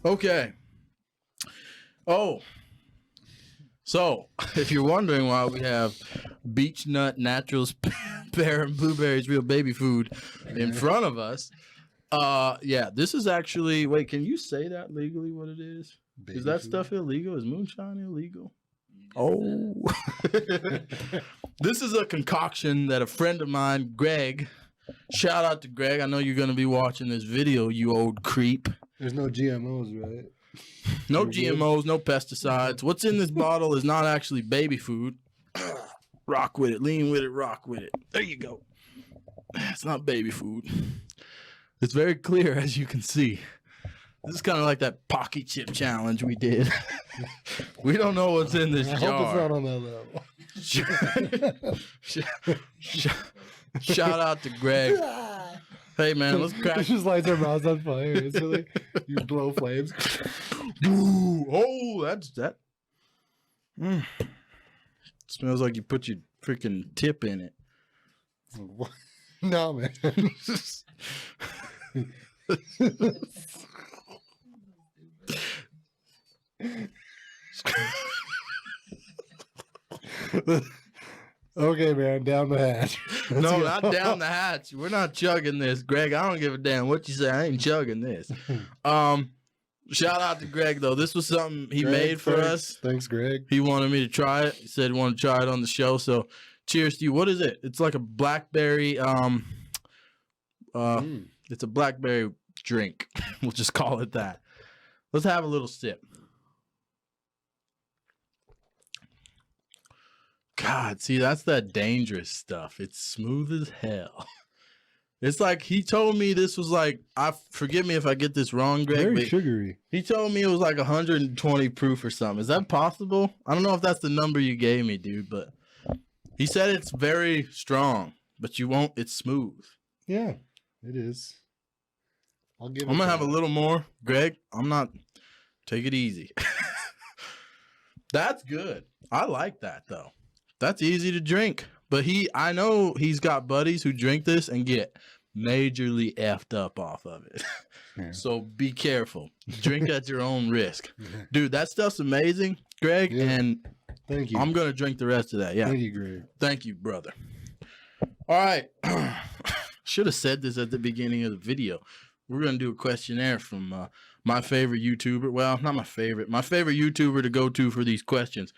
Okay. Oh. So, if you're wondering why we have Beech Nut Naturals Pear and Blueberries Real Baby Food in front of us, yeah, this is actually, wait, can you say that legally what it is? Baby is that food? stuff illegal? Is moonshine illegal? Oh. This is a concoction that a friend of mine, Greg, shout out to Greg. I know you're going to be watching this video, you old creep. There's no GMOs, right? No GMOs, no pesticides. What's in this bottle is not actually baby food. Rock with it, lean with it, rock with it. There you go. It's not baby food. It's very clear, as you can see. This is kind of like that Pocky Chip challenge we did. We don't know what's in this I jar. hope it's not on that level. Shout out to Greg. Hey man, let's crack. It just lights our mouths on fire. It's like you blow flames. Ooh, oh, that's that. Smells like you put your freaking tip in it. No, man. Okay, man, down the hatch. No, not down the hatch. We're not chugging this, Greg. I don't give a damn what you say. I ain't chugging this. Shout out to Greg though. This was something he made for us. Thanks, Greg. He wanted me to try it. He said he wanted to try it on the show. So cheers to you. What is it? It's like a blackberry. It's a blackberry drink. We'll just call it that. Let's have a little sip. God, see, that's that dangerous stuff. It's smooth as hell. It's like he told me this was like, forgive me if I get this wrong, Greg. Very sugary. He told me it was like 120 proof or something. Is that possible? I don't know if that's the number you gave me, dude, but he said it's very strong, but it's smooth. Yeah, it is. I'm going to have a little more. Greg, take it easy. That's good. I like that though. That's easy to drink. But I know he's got buddies who drink this and get majorly effed up off of it. Yeah. So be careful. Drink at your own risk. Dude, that stuff's amazing, Greg. Yeah. And thank you. I'm going to drink the rest of that. Yeah. Thank you, Greg. Thank you, brother. All right. Should have said this at the beginning of the video. We're going to do a questionnaire from my favorite YouTuber. Well, not my favorite. My favorite YouTuber to go to for these questions,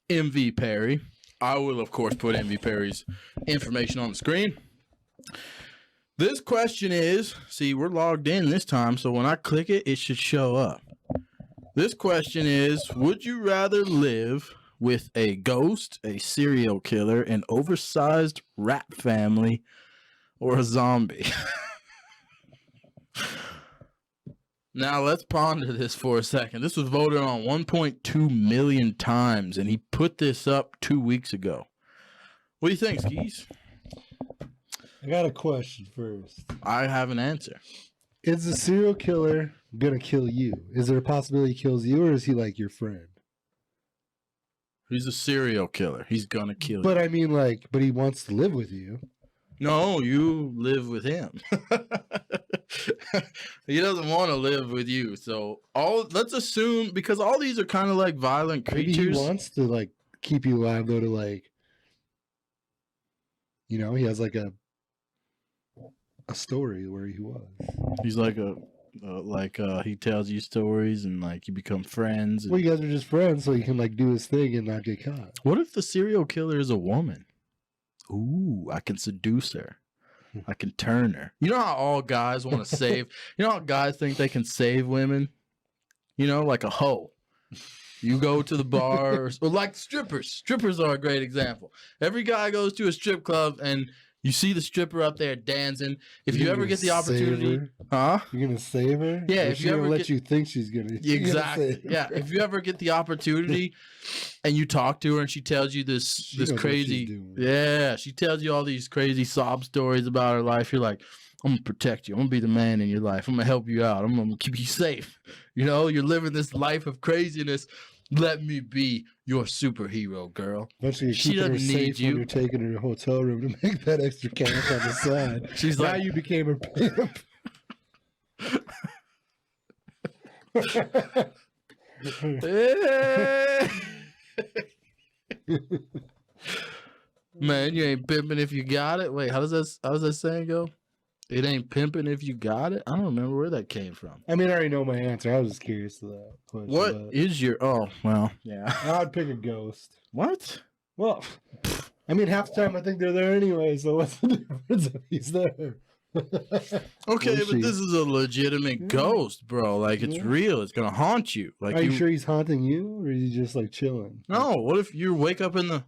MV Perry. I will, of course, put MV Perry's information on the screen. This question is, see, we're logged in this time, so when I click it, it should show up. This question is, would you rather live with a ghost, a serial killer, an oversized rat family, or a zombie? Now, let's ponder this for a second. This was voted on 1.2 million times, and he put this up 2 weeks ago. What do you think, Skis? I got a question first. I have an answer. Is the serial killer going to kill you? Is there a possibility he kills you, or is he like your friend? He's a serial killer. He's going to kill you. But I mean, but he wants to live with you. No, you live with him. He doesn't want to live with you. So let's assume, because all these are kind of like violent creatures. Maybe he wants to keep you alive though, to he has like a story where he was. He's like he tells you stories and you become friends. Well, you guys are just friends, so he can do his thing and not get caught. What if the serial killer is a woman? Ooh, I can seduce her. I can turn her. You know how all guys want to save? You know how guys think they can save women? Like a hoe. You go to the bars, or like strippers. Strippers are a great example. Every guy goes to a strip club and you see the stripper up there dancing. If you ever get the opportunity, you're gonna save her. Yeah, if you ever let you think she's gonna exactly. Yeah, if you ever get the opportunity and you talk to her and she tells you this crazy, she tells you all these crazy sob stories about her life. You're like, I'm gonna protect you. I'm gonna be the man in your life. I'm gonna help you out. I'm gonna keep you safe. You're living this life of craziness. Let me be your superhero, girl. Eventually, she doesn't need you. When you're taking her to a hotel room to make that extra cash on the side. She's now you became a pimp. Man, you ain't pimping if you got it. Wait, how does that saying go? It ain't pimping if you got it. I don't remember where that came from. I mean, I already know my answer. I was just curious to that question. What is your? Oh, well, yeah. I'd pick a ghost. What? Well, I mean, half the time I think they're there anyway. So what's the difference if he's there? Okay, but this is a legitimate ghost, bro. Like it's real. It's gonna haunt you. Like, are you sure he's haunting you, or is he just like chilling? No. What if you wake up in the?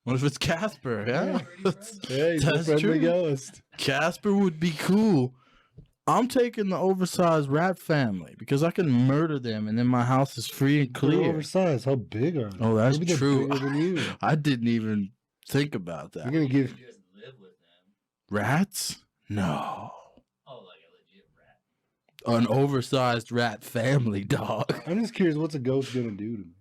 What if it's Casper? Yeah, yeah, he's a friendly ghost. Casper would be cool. I'm taking the oversized rat family because I can murder them, and then my house is free and clear. They're oversized. How big are they? Oh, that's Maybe true. Bigger than you. I didn't even think about that. You're gonna give rats? No. Oh, like a legit rat. An oversized rat family, dog. I'm just curious, what's a ghost gonna do to me?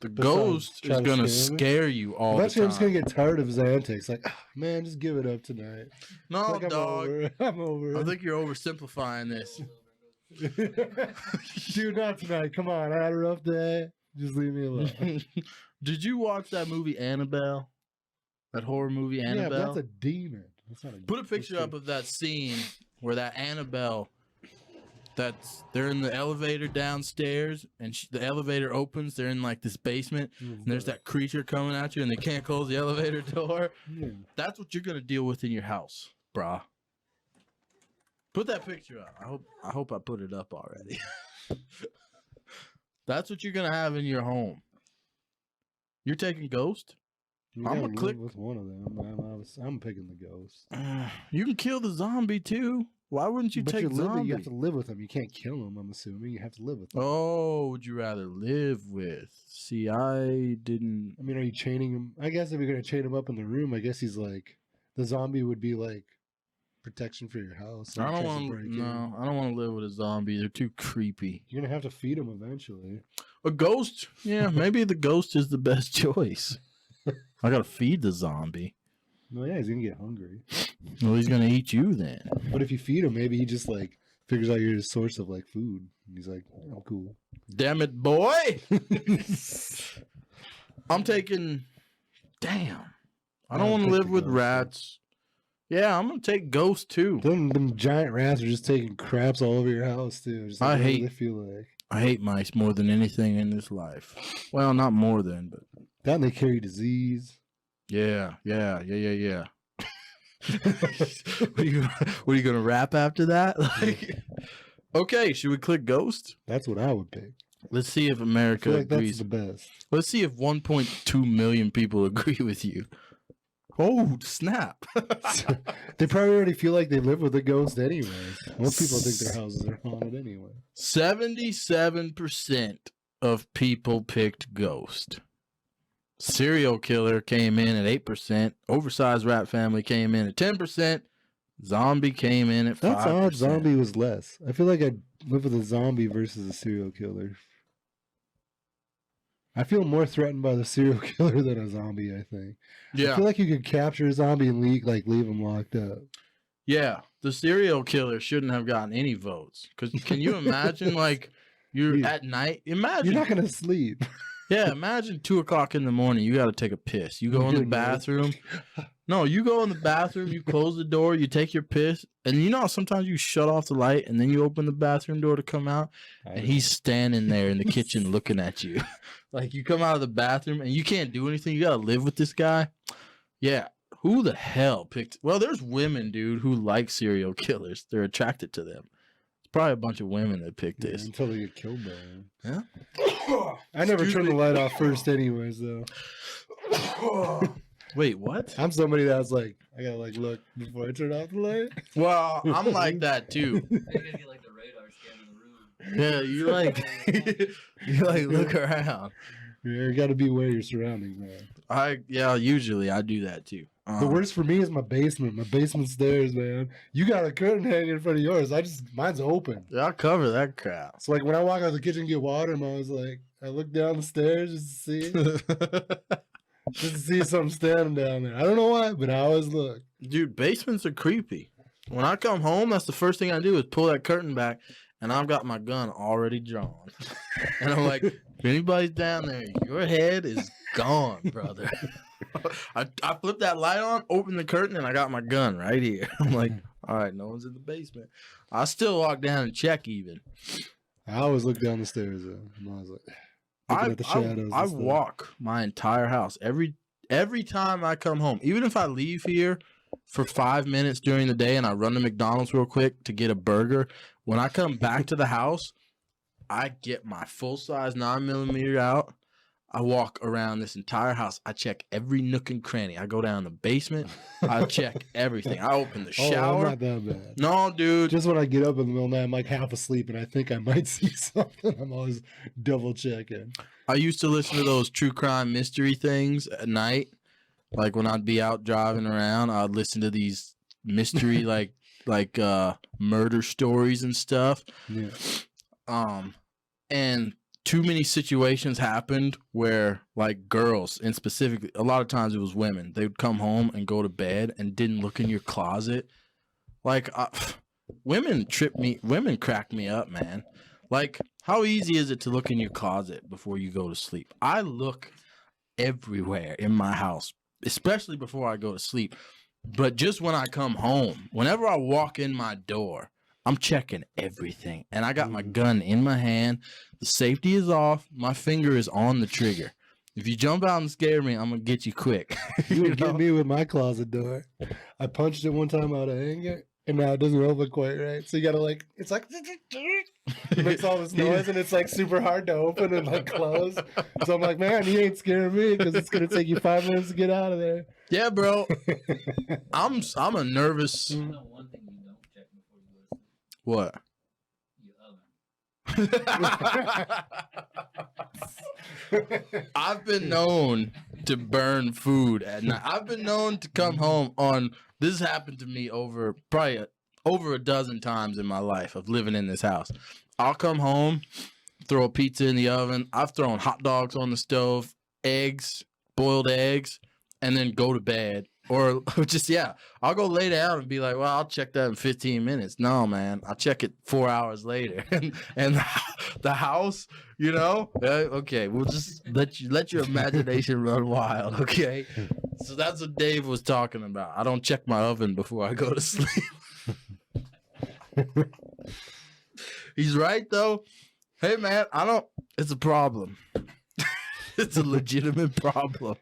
The ghost is gonna scare you all the Eventually, time. I'm just gonna get tired of his antics. Like, man, just give it up tonight. No, like, dog. I'm over it. I think you're oversimplifying this. Dude, not tonight. Come on, I had a rough day. Just leave me alone. Did you watch that movie Annabelle? That horror movie Annabelle? Yeah, but that's a demon. That's not a Put a picture up of that scene where that Annabelle, they're in the elevator downstairs, and the elevator opens. They're in like this basement, and there's that creature coming at you, and they can't close the elevator door. Yeah. That's what you're gonna deal with in your house, brah. Put that picture up. I hope I put it up already. That's what you're gonna have in your home. You're taking Ghost? You I'm gotta gonna click live with one of them. I'm picking the ghost. You can kill the zombie too. Why wouldn't you But take zombie? you have to live with him. You can't kill him. I'm assuming you have to live with him. Oh, would you rather live with? See, I didn't. I mean, are you chaining him? I guess if you're gonna chain him up in the room, I guess he's like the zombie would be like protection for your house. I don't want. No, I don't want to live with a zombie. They're too creepy. You're gonna have to feed him eventually. A ghost? Yeah, maybe the ghost is the best choice. I gotta feed the zombie. No, yeah, he's gonna get hungry. Well, he's gonna eat you then. But if you feed him, maybe he just like figures out you're his source of like food. And he's like, I'm cool. Damn it, boy! I'm taking. Damn. I don't want to live with rats. Yeah, I'm gonna take ghost too. Them giant rats are just taking craps all over your house too. Just like, I they feel like. I hate mice more than anything in this life. Well, not more than, but That and they carry disease. yeah. What are you gonna rap after that? Like, okay, should we click ghost? That's what I would pick. Let's see if I America feel like that's agrees. the best. Let's see if 1.2 million people agree with you. Oh, snap. They probably already feel like they live with a ghost anyways. Most people think their houses are haunted anyway. 77% of people picked ghost. Serial killer came in at 8%. Oversized rat family came in at 10%. Zombie came in at 5%. That's odd. Zombie was less. I feel like I'd live with a zombie versus a serial killer. I feel more threatened by the serial killer than a zombie, I think. Yeah. I feel like you could capture a zombie and leave him locked up. Yeah. The serial killer shouldn't have gotten any votes. Because can you imagine, like, you're at night? Imagine. You're not going to sleep. Yeah, imagine 2 o'clock in the morning. You got to take a piss. You go in the bathroom. No, you go in the bathroom. You close the door. You take your piss, and you know how sometimes you shut off the light, and then you open the bathroom door to come out, and he's standing there in the kitchen looking at you. Like you come out of the bathroom and you can't do anything. You got to live with this guy. Yeah. Who the hell picked? Well, there's women, dude, who like serial killers. They're attracted to them. It's probably a bunch of women that picked this. Until they get killed by him. Yeah. I never turn the light off first anyways, though. Wait, what? I'm somebody that's like, I gotta like look before I turn off the light. Well, I'm like that too. You're gonna get like the radar scan in the room. Yeah, you like look around. Yeah, you gotta be aware of your surroundings, man. Usually I do that too. The worst for me is my basement. My basement stairs, man. You got a curtain hanging in front of yours. Mine's open. I'll cover that crap. So like when I walk out of the kitchen and get water, I'm always like, I look down the stairs just to see something standing down there. I don't know why, but I always look. Dude, basements are creepy. When I come home, that's the first thing I do is pull that curtain back, and I've got my gun already drawn. And I'm like, if anybody's down there, your head is gone, brother. I flipped that light on, opened the curtain, and I got my gun right here. I'm like, all right, no one's in the basement. I still walk down and check even. I always look down the stairs though. And I was like, looking at the shadows. I and stuff. walk my entire house every time I come home. Even if I leave here for 5 minutes during the day and I run to McDonald's real quick to get a burger, when I come back to the house, I get my full-size 9mm out. I walk around this entire house. I check every nook and cranny. I go down the basement. I check everything. I open the shower. I'm not that bad. No, dude. Just when I get up in the middle of the night, I'm like half asleep and I think I might see something. I'm always double checking. I used to listen to those true crime mystery things at night. Like when I'd be out driving around, I'd listen to these mystery like murder stories and stuff. Yeah. And too many situations happened where like girls, and specifically a lot of times it was women, they would come home and go to bed and didn't look in your closet. Like women crack me up, man. Like, how easy is it to look in your closet before you go to sleep? I look everywhere in my house, especially before I go to sleep. But just when I come home, whenever I walk in my door, I'm checking everything. And I got my gun in my hand. The safety is off. My finger is on the trigger. If you jump out and scare me, I'm going to get you quick. You would get me with my closet door. I punched it one time out of anger, and now it doesn't open quite right. So you got to like, it's like, it makes all this noise, and it's like super hard to open and like close. So I'm like, man, you ain't scaring me because it's going to take you 5 minutes to get out of there. Yeah, bro. I'm a nervous. You know one thing you don't check before you go to sleep? What? Your oven. I've been known to burn food at night. I've been known to come home on. This has happened to me over a dozen times in my life of living in this house. I'll come home, throw a pizza in the oven. I've thrown hot dogs on the stove, eggs, boiled eggs, and then go to bed. Or just, I'll go lay down and be like, well, I'll check that in 15 minutes. No, man, I'll check it 4 hours later. and the house, okay, we'll just let your imagination run wild, okay? So that's what Dave was talking about. I don't check my oven before I go to sleep. He's right, though. Hey, man, it's a problem. It's a legitimate problem.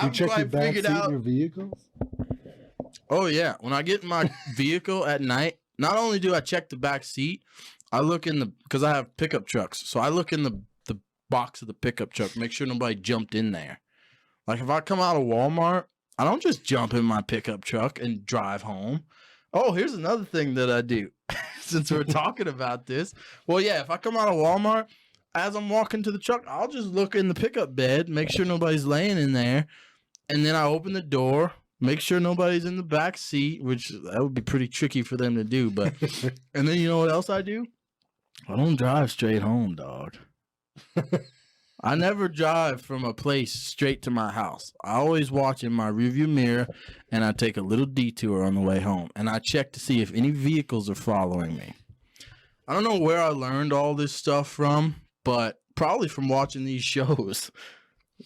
You check your back seat in your vehicles? Oh, yeah. When I get in my vehicle at night, not only do I check the back seat, I look because I have pickup trucks. So I look in the box of the pickup truck, make sure nobody jumped in there. Like if I come out of Walmart, I don't just jump in my pickup truck and drive home. Oh, here's another thing that I do since we're talking about this. Well, yeah, if I come out of Walmart, as I'm walking to the truck, I'll just look in the pickup bed, make sure nobody's laying in there. And then I open the door, make sure nobody's in the back seat, which that would be pretty tricky for them to do. But and then you know what else I do? I don't drive straight home, dog. I never drive from a place straight to my house. I always watch in my rearview mirror, and I take a little detour on the way home. And I check to see if any vehicles are following me. I don't know where I learned all this stuff from, but probably from watching these shows,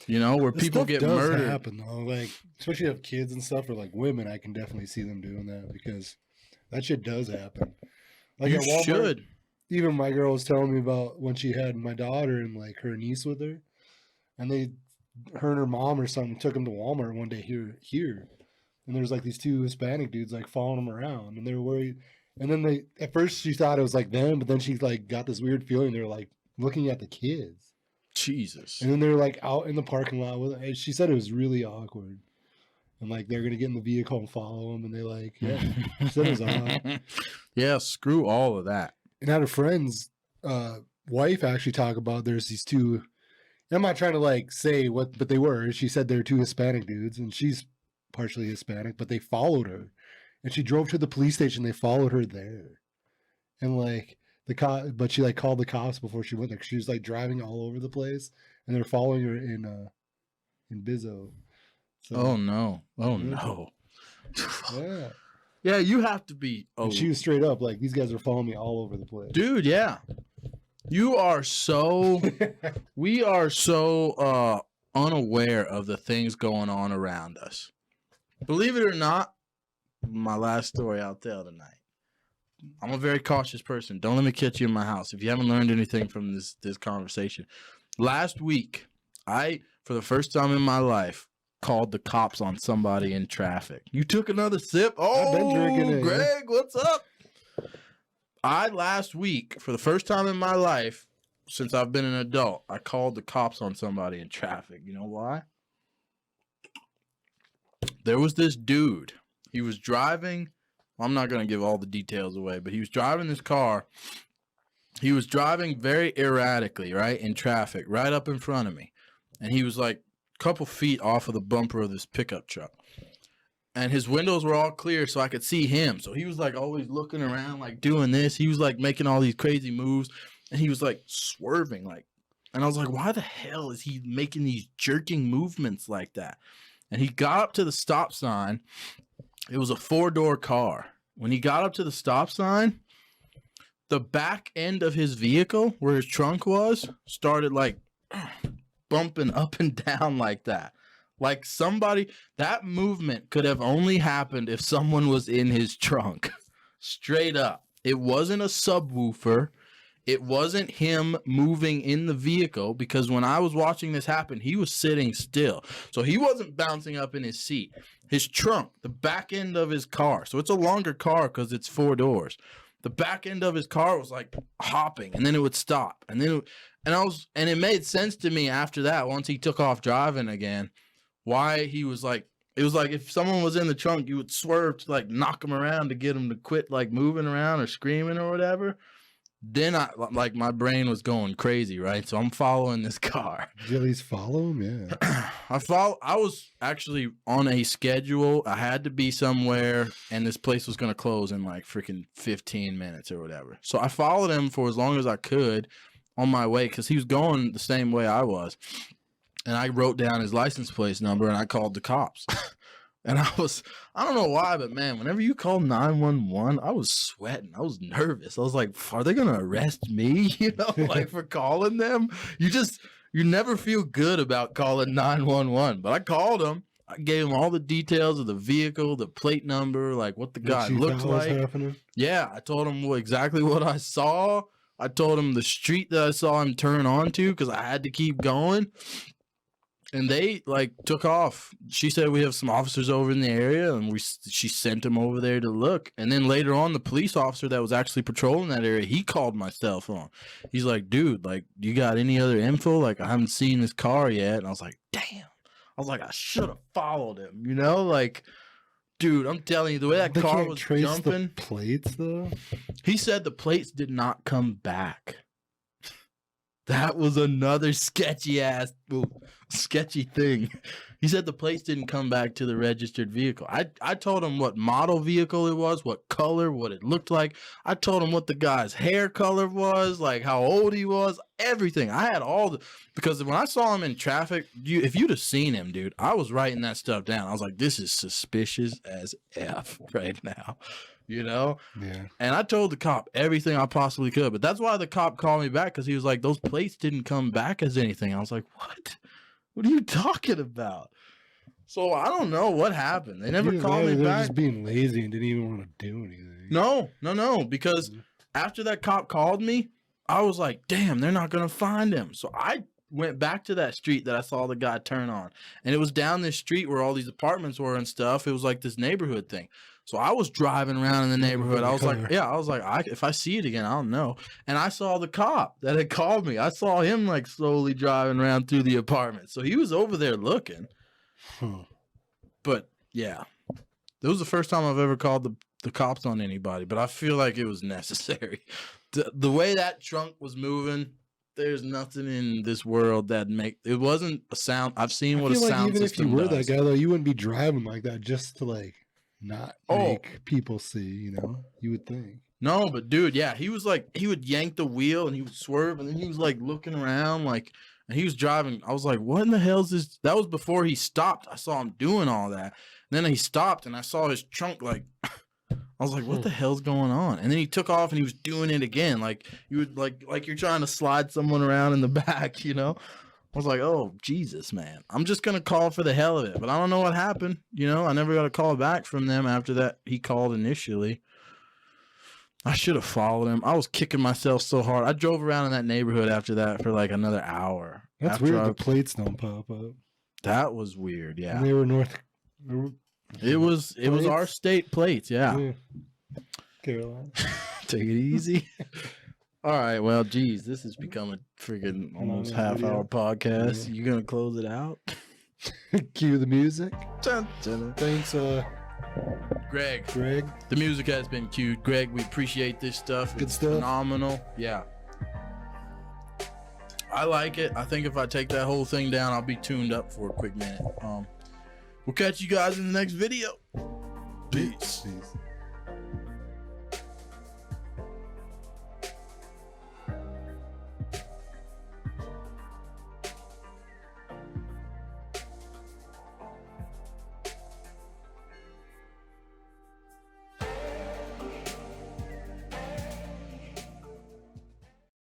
where This people stuff get does murdered. happen, though. Like, especially if kids and stuff, or like women, I can definitely see them doing that because that shit does happen. Like You at Walmart, should. even my girl was telling me about when she had my daughter and like her niece with her, and her and her mom or something took them to Walmart one day here, and there was like these two Hispanic dudes like following them around, and they were worried. And then at first she thought it was like them, but then she like got this weird feeling they were like looking at the kids. Jesus. And then they were like out in the parking lot with. And she said it was really awkward, and like they're gonna get in the vehicle and follow them, and they like she said it was odd. Yeah, screw all of that. And I had a friend's wife actually talk about there's these two. I'm not trying to like say what, but they were. She said they're two Hispanic dudes, and she's partially Hispanic, but they followed her, and she drove to the police station. They followed her there, and like but she like called the cops before she went there. 'Cause she was like driving all over the place, and they're following her in Bizzo. So, Oh no. Oh Yeah. no. yeah. Yeah, you have to be. Oh, And she was straight up like, these guys are following me all over the place. dude, yeah. You are so. We are so unaware of the things going on around us. Believe it or not, my last story I'll tell tonight. I'm a very cautious person. Don't let me catch you in my house. If you haven't learned anything from this conversation, last week I, for the first time in my life, called the cops on somebody in traffic. You took another sip? Oh, I've been drinking it, Greg, what's up? I last week, for the first time in my life, since I've been an adult, I called the cops on somebody in traffic. You know why? There was this dude. He was driving. I'm not going to give all the details away, but he was driving this car. He was driving very erratically, right, in traffic, right up in front of me. And he was like a couple feet off of the bumper of this pickup truck. And his windows were all clear so I could see him. So he was like always looking around, like doing this. He was like making all these crazy moves. And he was like swerving, like. And I was like, why the hell is he making these jerking movements like that? And he got up to the stop sign. It was a 4-door car. When he got up to the stop sign, the back end of his vehicle, where his trunk was, started like bumping up and down like that. Like somebody, that movement could have only happened if someone was in his trunk. Straight up. It wasn't a subwoofer. It wasn't him moving in the vehicle, because when I was watching this happen, he was sitting still. So he wasn't bouncing up in his seat. His trunk, the back end of his car. So it's a longer car because it's 4 doors. The back end of his car was like hopping, and then it would stop. And then it made sense to me after that, once he took off driving again, why he was like, it was like if someone was in the trunk, you would swerve to like knock him around to get him to quit like moving around or screaming or whatever. Then my brain was going crazy, right? So I'm following this car. Did you at least follow him? Yeah. I was actually on a schedule. I had to be somewhere, and this place was going to close in like freaking 15 minutes or whatever. So I followed him for as long as I could on my way, because he was going the same way I was. And I wrote down his license plate number, and I called the cops. And I don't know why, but man, whenever you call 911, I was sweating. I was nervous. I was like, are they going to arrest me? You know, like for calling them? You never feel good about calling 911. But I called them. I gave him all the details of the vehicle, the plate number, like what the guy looked like. Yeah, I told him exactly what I saw. I told him the street that I saw him turn onto, because I had to keep going. And they like took off. She said we have some officers over in the area, and she sent him over there to look. And then later on, the police officer that was actually patrolling that area, he called my cell phone. He's like, dude, like, you got any other info? Like, I haven't seen this car yet. And I was like, damn. I was like, I should have followed him, you know? Like, dude, I'm telling you, the way that car was jumping. The plates though? He said the plates did not come back. That was another sketchy thing. He said the plates didn't come back to the registered vehicle. I told him what model vehicle it was, what color, what it looked like. I told him what the guy's hair color was, like how old he was, everything. I had because when I saw him in traffic, if you'd have seen him, dude, I was writing that stuff down. I was like, this is suspicious as F right now. You know? Yeah. And I told the cop everything I possibly could. But that's why the cop called me back, because he was like, those plates didn't come back as anything. I was like, what? What are you talking about? So I don't know what happened. They never called me back. They're just being lazy and didn't even want to do anything. No. Because after that cop called me, I was like, damn, they're not going to find him. So I went back to that street that I saw the guy turn on. And it was down this street where all these apartments were and stuff. It was like this neighborhood thing. So I was driving around in the neighborhood. I was like, if I see it again, I don't know. And I saw the cop that had called me. I saw him like slowly driving around through the apartment. So he was over there looking. But yeah, it was the first time I've ever called the cops on anybody. But I feel like it was necessary. The way that trunk was moving, there's nothing in this world that it wasn't a sound. I've seen what a sound system does. Even if you were that guy, though, you wouldn't be driving like that just to like not make people see, you know, you would think. No, but dude, yeah, he was like, he would yank the wheel and he would swerve, and then he was like looking around, like, and he was driving. I was like, what in the hell is this? That was before he stopped. I saw him doing all that. And then he stopped, and I saw his trunk like I was like, what the hell's going on? And then he took off and he was doing it again. Like you would like you're trying to slide someone around in the back, you know? I was like, oh, Jesus, man. I'm just going to call for the hell of it. But I don't know what happened. You know, I never got a call back from them after that. He called initially. I should have followed him. I was kicking myself so hard. I drove around in that neighborhood after that for like another hour. That's after weird. The plates don't pop up. That was weird. Yeah. And they were It was our state plates. Yeah. Carolina. Take it easy. All right. Well, geez, this has become a freaking almost half-hour podcast. You gonna close it out? Cue the music. Dun, dun, dun. Thanks, Greg. Greg. The music has been cued. Greg, we appreciate this stuff. Good It's stuff. phenomenal. Yeah. I like it. I think if I take that whole thing down, I'll be tuned up for a quick minute. We'll catch you guys in the next video. Peace. Peace.